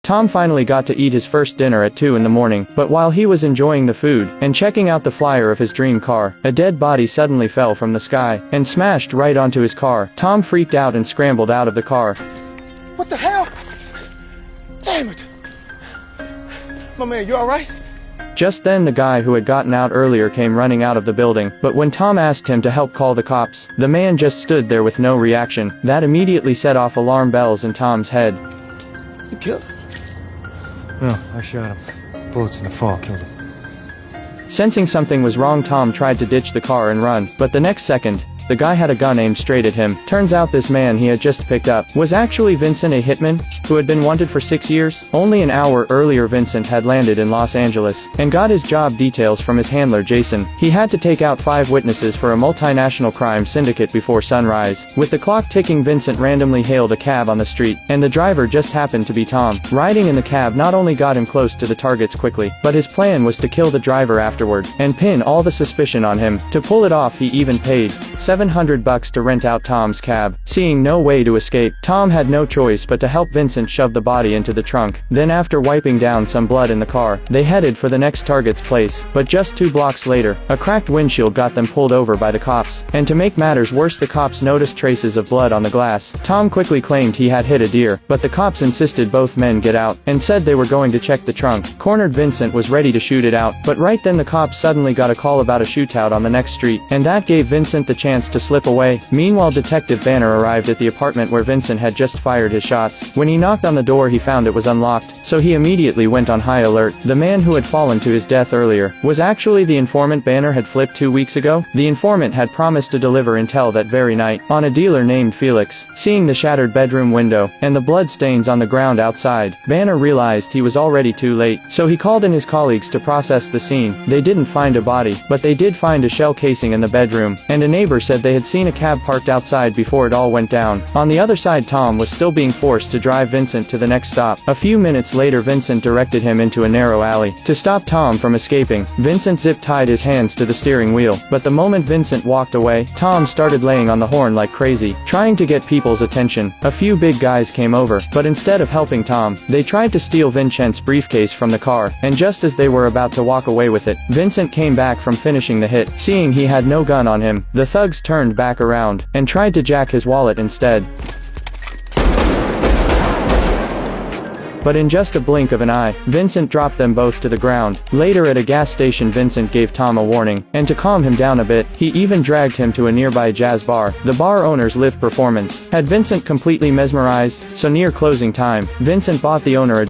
Tom finally got to eat his first dinner at 2 in the morning, but while he was enjoying the food and checking out the flyer of his dream car, a dead body suddenly fell from the sky and smashed right onto his car. Tom freaked out and scrambled out of the car. What the hell? Damn it! My man, you alright? Just then the guy who had gotten out earlier came running out of the building, but when Tom asked him to help call the cops, the man just stood there with no reaction. That immediately set off alarm bells in Tom's head. You killed him? No, I shot him. Bullets in the fall killed him. Sensing something was wrong, Tom tried to ditch the car and run, but the next second, the guy had a gun aimed straight at him. Turns out this man he had just picked up was actually Vincent, a hitman who had been wanted for 6 years. Only an hour earlier Vincent had landed in Los Angeles and got his job details from his handler Jason. He had to take out 5 witnesses for a multinational crime syndicate before sunrise. With the clock ticking, Vincent randomly hailed a cab on the street, and the driver just happened to be Tom. Riding in the cab not only got him close to the targets quickly, but his plan was to kill the driver afterward and pin all the suspicion on him. To pull it off, he even paid $700 to rent out Tom's cab. Seeing no way to escape, Tom had no choice but to help Vincent shove the body into the trunk. Then after wiping down some blood in the car, they headed for the next target's place. But just 2 blocks later, a cracked windshield got them pulled over by the cops. And to make matters worse, the cops noticed traces of blood on the glass. Tom quickly claimed he had hit a deer, but the cops insisted both men get out, and said they were going to check the trunk. Cornered Vincent was ready to shoot it out, but right then the cops suddenly got a call about a shootout on the next street, and that gave Vincent the chance to slip away. Meanwhile, Detective Banner arrived at the apartment where Vincent had just fired his shots. When he knocked on the door, he found it was unlocked, so he immediately went on high alert. The man who had fallen to his death earlier was actually the informant Banner had flipped 2 weeks ago. The informant had promised to deliver intel that very night on a dealer named Felix. Seeing the shattered bedroom window and the blood stains on the ground outside, Banner realized he was already too late, so he called in his colleagues to process the scene. They didn't find a body, but they did find a shell casing in the bedroom, and a neighbor said they had seen a cab parked outside before it all went down. On the other side, Tom was still being forced to drive Vincent to the next stop. A few minutes later, Vincent directed him into a narrow alley. To stop Tom from escaping, Vincent zip-tied his hands to the steering wheel, but the moment Vincent walked away, Tom started laying on the horn like crazy, trying to get people's attention. A few big guys came over, but instead of helping Tom, they tried to steal Vincent's briefcase from the car, and just as they were about to walk away with it, Vincent came back from finishing the hit. Seeing he had no gun on him, the thugs turned back around and tried to jack his wallet instead. But in just a blink of an eye, Vincent dropped them both to the ground. Later at a gas station, Vincent gave Tom a warning, and to calm him down a bit, he even dragged him to a nearby jazz bar. The bar owner's live performance had Vincent completely mesmerized, so near closing time, Vincent bought the owner a